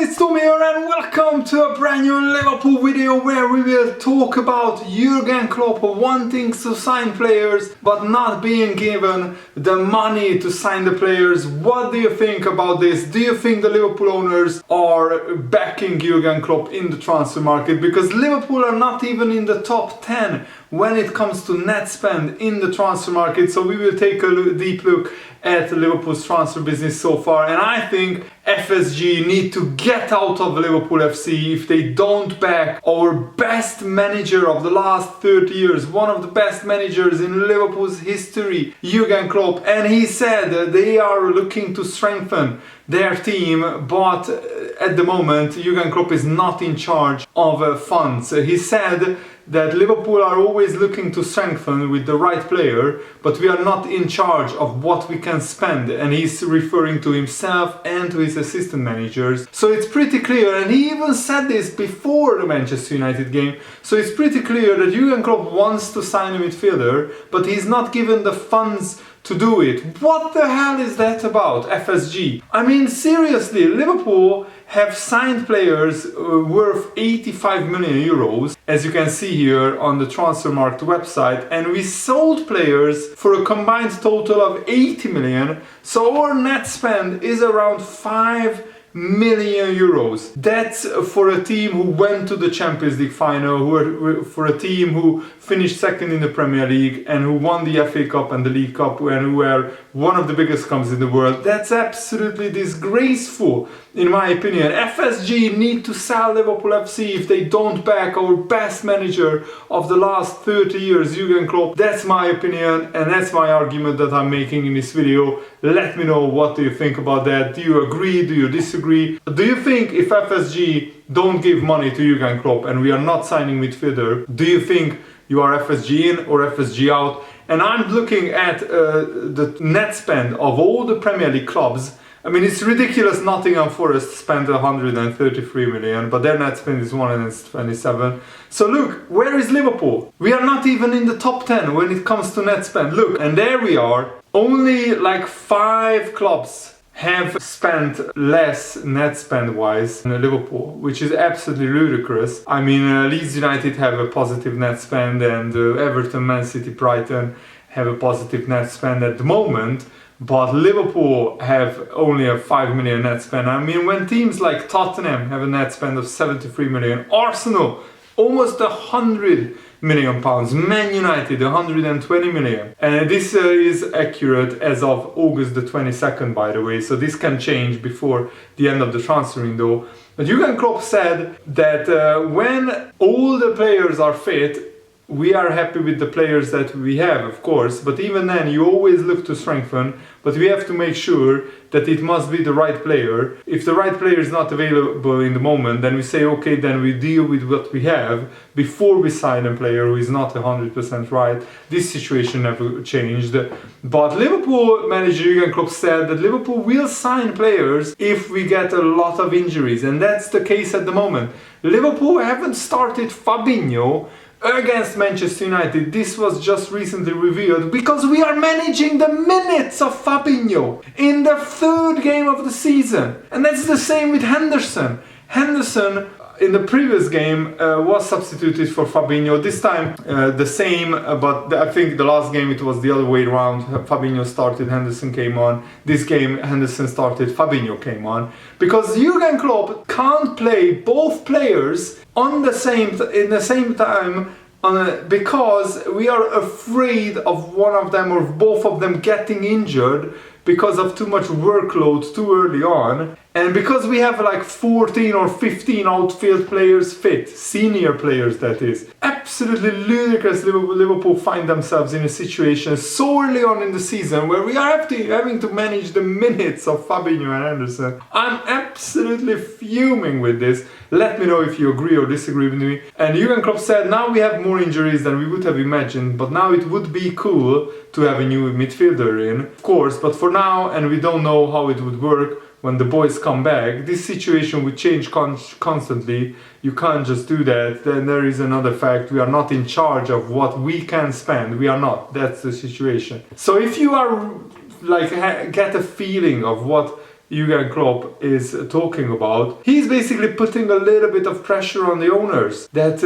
guys, it's Tommy here and welcome to a brand new Liverpool video where we will talk about Jurgen Klopp wanting to sign players but not being given the money to sign the players. What do you think about this? Do you think the Liverpool owners are backing Jurgen Klopp in the transfer market? Because Liverpool are not even in the top 10 when it comes to net spend in the transfer market. So we will take a deep look at Liverpool's transfer business so far, and I think FSG need to get out of Liverpool FC if they don't back our best manager of the last 30 years, one of the best managers in Liverpool's history, Jurgen Klopp. And he said they are looking to strengthen their team, but at the moment Jurgen Klopp is not in charge of funds. He said that Liverpool are always looking to strengthen with the right player, but we are not in charge of what we can spend. And he's referring to himself and to his assistant managers. So it's pretty clear, and he even said this before the Manchester United game. So it's pretty clear that Jurgen Klopp wants to sign a midfielder, but he's not given the funds to do it. What the hell is that about, FSG? I mean, seriously, Liverpool have signed players worth 85 million euros, as you can see here on the Transfermarkt website, and we sold players for a combined total of 80 million, so our net spend is around 5 million euros. That's for a team who went to the Champions League final, for a team who finished second in the Premier League and who won the FA Cup and the League Cup, and who were one of the biggest clubs in the world. That's absolutely disgraceful, in my opinion. FSG need to sell Liverpool FC if they don't back our best manager of the last 30 years, Jurgen Klopp. That's my opinion, and that's my argument that I'm making in this video. Let me know, what do you think about that? Do you agree? Do you disagree? Do you think if FSG don't give money to Jurgen Klopp and we are not signing midfielder, do you think you are FSG in or FSG out? And I'm looking at the net spend of all the Premier League clubs. I mean, it's ridiculous. Nottingham Forest spent 133 million, but their net spend is 127. So look, where is Liverpool? We are not even in the top 10 when it comes to net spend. Look, and there we are. Only like 5 clubs have spent less net spend wise than Liverpool, which is absolutely ludicrous. I mean, Leeds United have a positive net spend, and Everton, Man City, Brighton have a positive net spend at the moment. But Liverpool have only a 5 million net spend. I mean, when teams like Tottenham have a net spend of 73 million, Arsenal almost 100 million pounds, Man United 120 million. And this is accurate as of August the 22nd, by the way, so this can change before the end of the transfer window. But Jurgen Klopp said that when all the players are fit, we are happy with the players that we have, of course, but even then you always look to strengthen, but we have to make sure that it must be the right player. If the right player is not available in the moment, then we say, okay, then we deal with what we have before we sign a player who is not 100% right. This situation never changed. But Liverpool manager Jurgen Klopp said that Liverpool will sign players if we get a lot of injuries, and that's the case at the moment. Liverpool haven't started Fabinho against Manchester United. This was just recently revealed because we are managing the minutes of Fabinho in the 3rd game of the season. And that's the same with Henderson. Henderson in the previous game was substituted for Fabinho. This time the same, but I think the last game it was the other way around. Fabinho started, Henderson came on. This game Henderson started, Fabinho came on. Because Jurgen Klopp can't play both players in the same time because we are afraid of one of them or both of them getting injured because of too much workload too early on, and because we have like 14 or 15 outfield players fit, senior players that is. Absolutely ludicrous. Liverpool find themselves in a situation so early on in the season where we are having to manage the minutes of Fabinho and Henderson. I'm absolutely fuming with this. Let me know if you agree or disagree with me. And Jurgen Klopp said now we have more injuries than we would have imagined, but now it would be cool to have a new midfielder in, of course, but for now, and we don't know how it would work when the boys come back, this situation would change constantly. You can't just do that. Then there is another fact, we are not in charge of what we can spend. We are not. That's the situation. So if you are like get a feeling of what Jurgen Klopp is talking about, he's basically putting a little bit of pressure on the owners that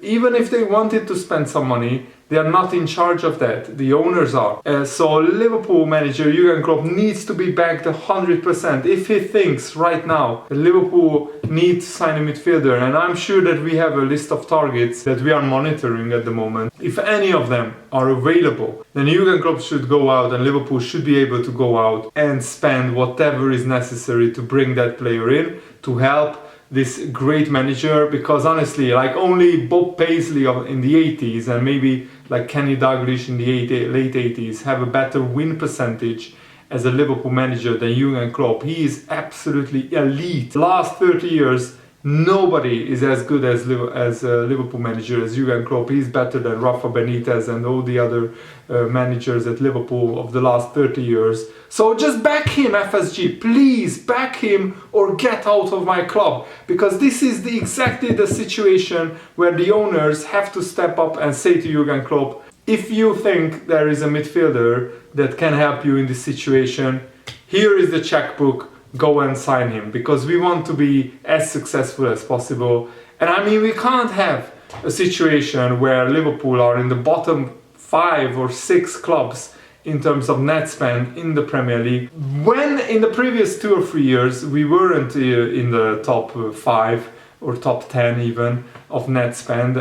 even if they wanted to spend some money, they are not in charge of that. The owners are. So Liverpool manager Jurgen Klopp needs to be backed 100%. If he thinks right now that Liverpool needs to sign a midfielder, and I'm sure that we have a list of targets that we are monitoring at the moment. If any of them are available, then Jurgen Klopp should go out and Liverpool should be able to go out and spend whatever is necessary to bring that player in to help this great manager, because honestly, like only Bob Paisley in the 80s and maybe like Kenny Dalglish in the late 80s have a better win percentage as a Liverpool manager than Jurgen Klopp. He is absolutely elite. Last 30 years, nobody is as good as a Liverpool manager as Jurgen Klopp. He's better than Rafa Benitez and all the other managers at Liverpool of the last 30 years. So just back him, FSG. Please back him or get out of my club. Because this is exactly the situation where the owners have to step up and say to Jurgen Klopp, if you think there is a midfielder that can help you in this situation, here is the checkbook. Go and sign him, because we want to be as successful as possible. And I mean, we can't have a situation where Liverpool are in the bottom 5 or 6 clubs in terms of net spend in the Premier League, when in the previous 2 or 3 years we weren't in the top 5 or top 10 even of net spend.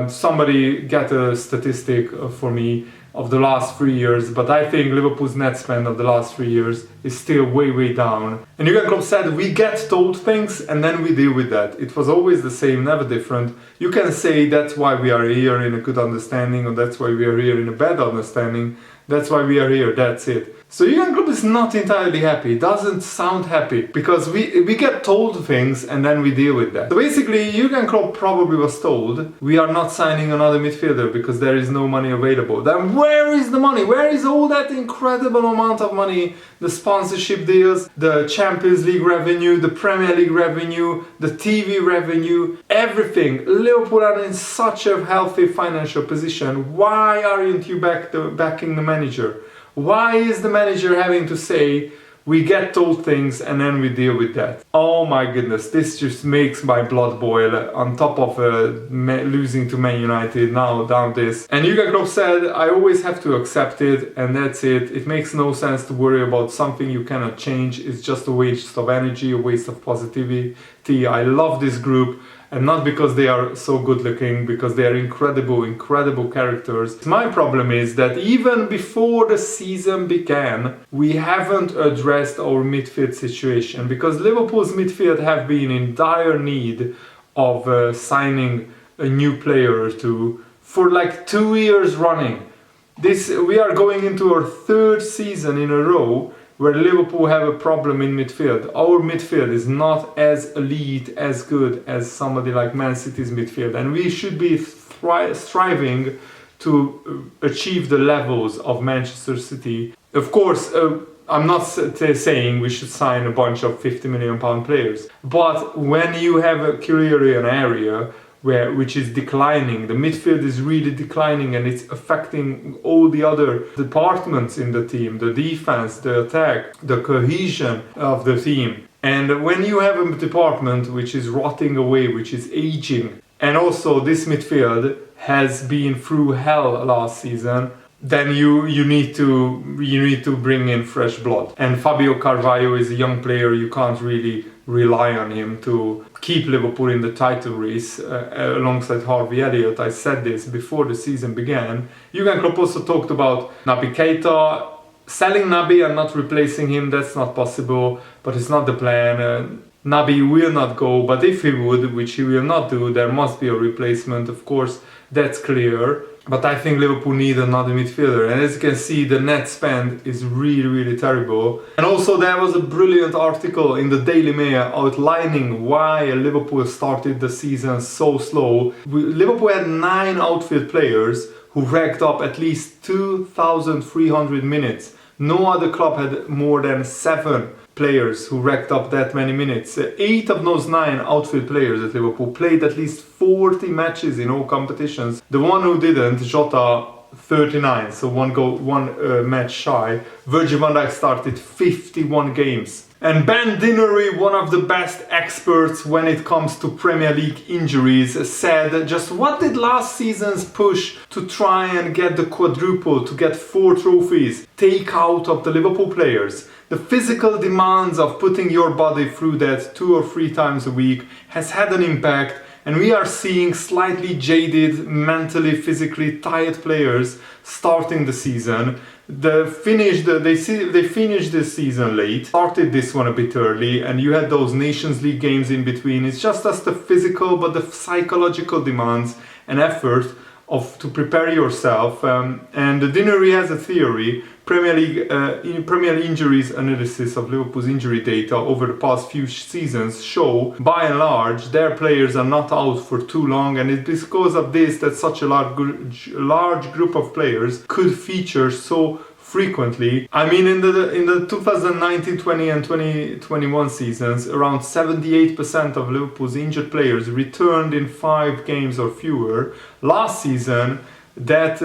Somebody get a statistic for me of the last 3 years, but I think Liverpool's net spend of the last 3 years is still way down. And Jurgen Klopp said, we get told things and then we deal with that. It was always the same, never different. You can say that's why we are here in a good understanding, or that's why we are here in a bad understanding. That's why we are here, that's it. So Jurgen Klopp is not entirely happy, doesn't sound happy, because we get told things and then we deal with that. So basically Jurgen Klopp probably was told, we are not signing another midfielder because there is no money available. Then where is the money? Where is all that incredible amount of money? The sponsorship deals, the Champions League revenue, the Premier League revenue, the TV revenue, everything. Liverpool are in such a healthy financial position. Why aren't you backing the manager? Why is the manager having to say, we get told things and then we deal with that? Oh my goodness, this just makes my blood boil, on top of losing to Man United, now down this. And Jurgen Klopp said, I always have to accept it, and that's it. It makes no sense to worry about something you cannot change. It's just a waste of energy, a waste of positivity. I love this group. And not because they are so good looking, because they are incredible characters. My problem is that even before the season began, we haven't addressed our midfield situation, because Liverpool's midfield have been in dire need of signing a new player or two for like 2 years running. We are going into our 3rd season in a row where Liverpool have a problem in midfield. Our midfield is not as elite, as good as somebody like Man City's midfield, and we should be striving to achieve the levels of Manchester City. Of course, I'm not saying we should sign a bunch of £50 million players, but when you have a clearly an area which is declining, the midfield is really declining, and it's affecting all the other departments in the team, the defense, the attack, the cohesion of the team. And when you have a department which is rotting away, which is aging, and also this midfield has been through hell last season, then you need to bring in fresh blood. And Fabio Carvalho is a young player. You can't really rely on him to keep Liverpool in the title race alongside Harvey Elliott. I said this before the season began. Jurgen Klopp also talked about Naby Keita. Selling Naby and not replacing him, that's not possible, but it's not the plan. Naby will not go, but if he would, which he will not do, there must be a replacement, of course, that's clear. But I think Liverpool need another midfielder, and as you can see, the net spend is really terrible. And also there was a brilliant article in the Daily Mail outlining why Liverpool started the season so slow. Liverpool had 9 outfield players who racked up at least 2,300 minutes. No other club had more than 7 players who racked up that many minutes. 8 of those 9 outfield players at Liverpool played at least 40 matches in all competitions. The one who didn't, Jota, 39, so one match shy. Virgil van Dijk started 51 games. And Ben Dinnery, one of the best experts when it comes to Premier League injuries, said just what did last season's push to try and get the quadruple, to get 4 trophies, take out of the Liverpool players? The physical demands of putting your body through that 2 or 3 times a week has had an impact, and we are seeing slightly jaded, mentally, physically tired players starting the season. They finished this season late, started this one a bit early, and you had those Nations League games in between. It's just as the physical but the psychological demands and effort to prepare yourself. And Dinnery has a theory. Premier League injuries analysis of Liverpool's injury data over the past few seasons show, by and large, their players are not out for too long, and it's because of this that such a large group of players could feature so frequently. I mean, in the 2019-20 and 2021 seasons, around 78% of Liverpool's injured players returned in 5 games or fewer. Last season, that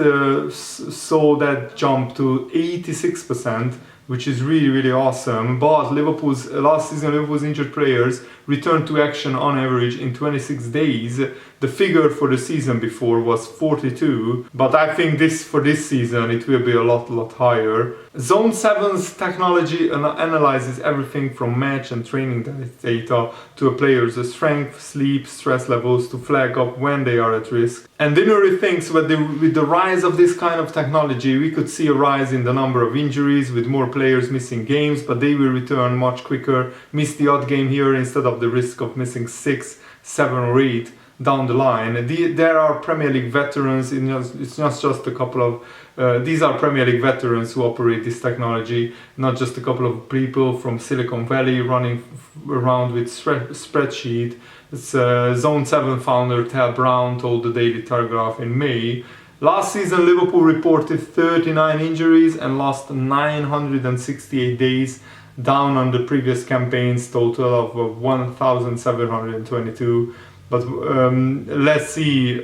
saw that jump to 86%, which is really awesome. But last season Liverpool's injured players returned to action on average in 26 days. The figure for the season before was 42, but I think for this season it will be a lot higher. Zone 7's technology analyzes everything from match and training data to a player's strength, sleep, stress levels to flag up when they are at risk. And Dinnery thinks with the rise of this kind of technology, we could see a rise in the number of injuries, with more players missing games, but they will return much quicker, miss the odd game here instead of the risk of missing 6, 7 or 8 down the line. There are Premier League veterans, it's not just a couple of, these are Premier League veterans who operate this technology, not just a couple of people from Silicon Valley running around with spreadsheet. It's Zone 7 founder Tal Brown told the Daily Telegraph in May. Last season Liverpool reported 39 injuries and lost 968 days, down on the previous campaign's total of 1,722. But let's see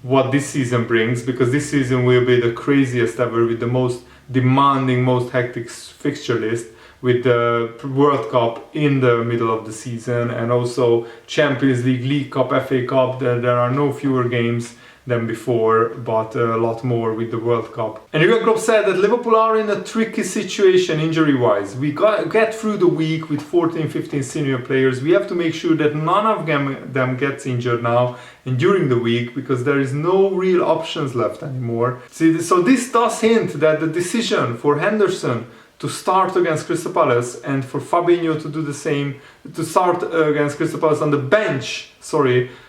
what this season brings, because this season will be the craziest ever, with the most demanding, most hectic fixture list, with the World Cup in the middle of the season, and also Champions League, League Cup, FA Cup. There are no fewer games than before, but a lot more with the World Cup. And Jurgen Klopp said that Liverpool are in a tricky situation injury-wise. We get through the week with 14, 15 senior players. We have to make sure that none of them gets injured now and during the week, because there is no real options left anymore. So this does hint that the decision for Henderson to start against Crystal Palace and for Fabinho to do the same, to start against Crystal Palace on the bench,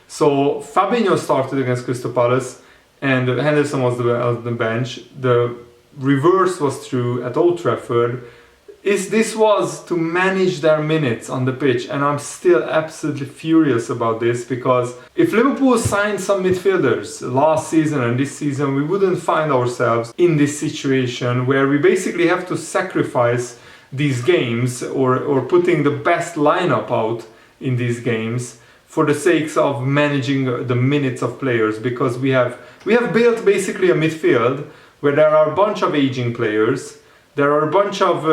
So Fabinho started against Crystal Palace and Henderson was on the bench. The reverse was true at Old Trafford. This was to manage their minutes on the pitch, and I'm still absolutely furious about this, because if Liverpool signed some midfielders last season and this season, we wouldn't find ourselves in this situation where we basically have to sacrifice these games or putting the best lineup out in these games for the sakes of managing the minutes of players, because we have built basically a midfield where there are a bunch of aging players, there are a bunch of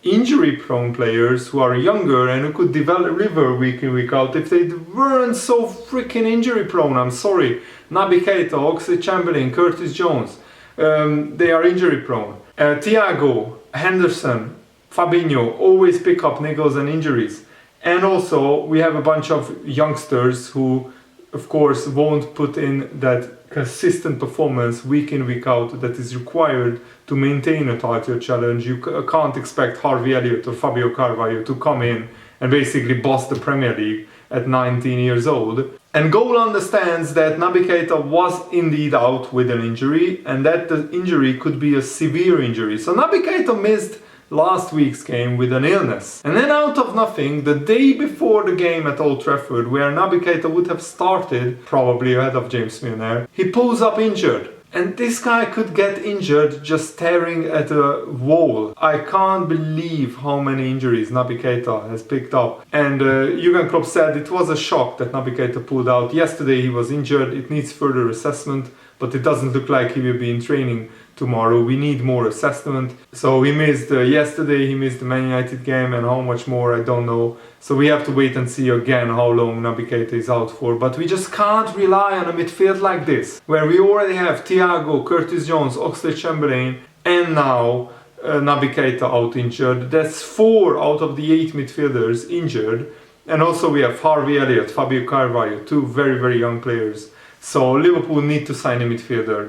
injury-prone players who are younger and who could deliver week in, week out if they weren't so freaking injury-prone. I'm sorry. Naby Keita, Oxlade-Chamberlain, Curtis Jones, they are injury-prone. Thiago, Henderson, Fabinho always pick up niggles and injuries. And also we have a bunch of youngsters who, of course, won't put in that consistent performance week in, week out that is required to maintain a title challenge. You can't expect Harvey Elliott or Fabio Carvalho to come in and basically boss the Premier League at 19 years old. And Goal understands that Naby Keita was indeed out with an injury, and that the injury could be a severe injury. So Naby Keita missed last week's game with an illness. And then out of nothing, the day before the game at Old Trafford, where Naby Keita would have started, probably ahead of James Milner, he pulls up injured. And this guy could get injured just staring at a wall. I can't believe how many injuries Naby Keita has picked up. And Jurgen Klopp said it was a shock that Naby Keita pulled out. Yesterday he was injured, it needs further assessment, but it doesn't look like he will be in training tomorrow. We need more assessment. So he missed yesterday, he missed the Man United game, and how much more I don't know. So we have to wait and see again how long Naby Keita is out for. But we just can't rely on a midfield like this, where we already have Thiago, Curtis Jones, Oxlade-Chamberlain, and now Naby Keita out injured. That's 4 out of the 8 midfielders injured. And also we have Harvey Elliott, Fabio Carvalho, 2 very, very young players. So Liverpool need to sign a midfielder.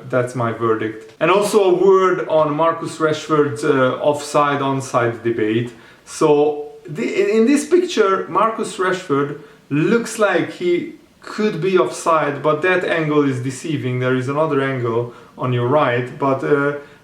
That's my verdict. And also a word on Marcus Rashford's offside onside debate. So in this picture, Marcus Rashford looks like he could be offside, but that angle is deceiving. There is another angle on your right, but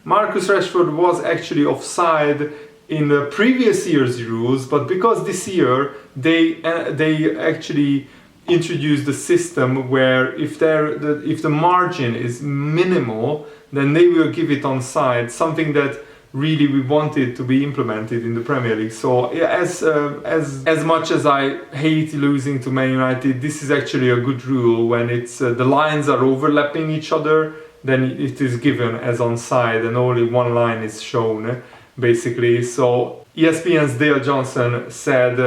Marcus Rashford was actually offside in the previous year's rules, but because this year they actually introduced the system where if the margin is minimal, then they will give it onside, something that really we wanted to be implemented in the Premier League. So as much as I hate losing to Man United, this is actually a good rule. When it's the lines are overlapping each other, then it is given as onside and only one line is shown, basically. So ESPN's Dale Johnson said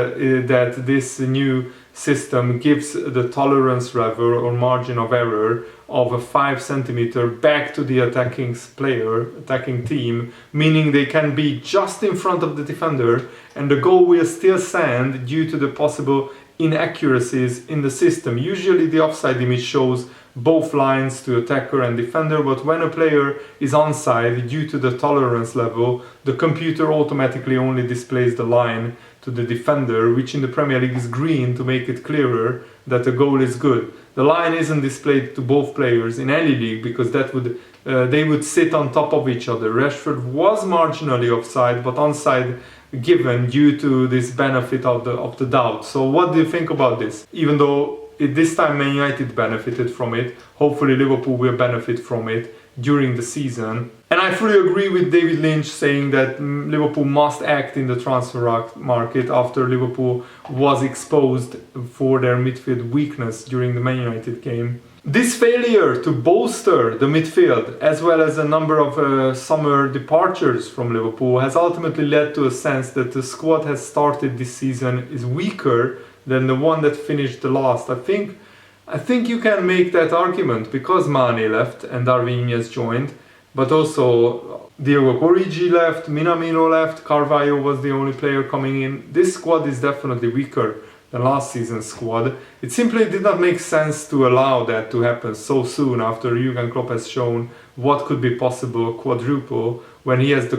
that this new system gives the tolerance level or margin of error of a 5 centimeter back to the attacking team, meaning they can be just in front of the defender and the goal will still stand due to the possible inaccuracies in the system. Usually the offside image shows both lines to attacker and defender, but when a player is onside, due to the tolerance level, the computer automatically only displays the line to the defender, which in the Premier League is green to make it clearer that the goal is good. The line isn't displayed to both players in any league because that would they would sit on top of each other. Rashford was marginally offside, but onside given due to this benefit of the doubt. So what do you think about this? Even though this time Man United benefited from it, hopefully Liverpool will benefit from it during the season. And I fully agree with David Lynch saying that Liverpool must act in the transfer market after Liverpool was exposed for their midfield weakness during the Man United game. This failure to bolster the midfield, as well as a number of summer departures from Liverpool, has ultimately led to a sense that the squad has started this season is weaker than the one that finished the last. I think you can make that argument because Mane left and Darwin Núñez joined, but also Diego Origi left, Minamino left, Carvalho was the only player coming in. This squad is definitely weaker than last season's squad. It simply did not make sense to allow that to happen so soon after Jurgen Klopp has shown what could be possible quadruple when he has the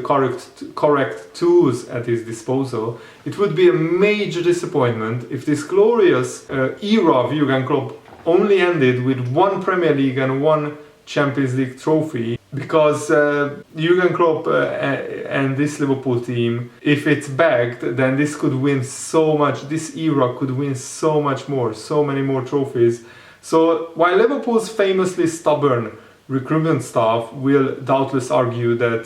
correct tools at his disposal. It would be a major disappointment if this glorious era of Jurgen Klopp only ended with 1 Premier League and 1 Champions League trophy, because Jurgen Klopp and this Liverpool team, if it's bagged, then this could win so much. This era could win so much more, so many more trophies. So while Liverpool's famously stubborn recruitment staff will doubtless argue that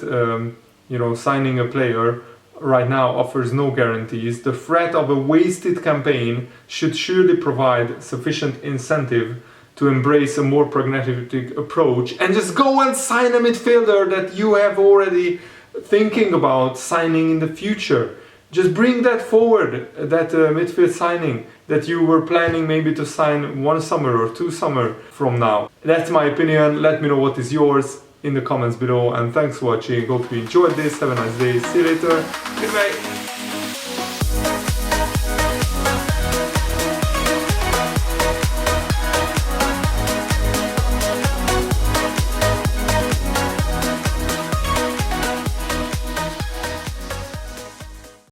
signing a player right now offers no guarantees, the threat of a wasted campaign should surely provide sufficient incentive to embrace a more pragmatic approach and just go and sign a midfielder that you have already thinking about signing in the future. Just bring that forward, that midfield signing that you were planning maybe to sign 1 summer or 2 summer from now. That's my opinion. Let me know what is yours in the comments below, and thanks for watching. Hope you enjoyed this. Have a nice day. See you later. Goodbye.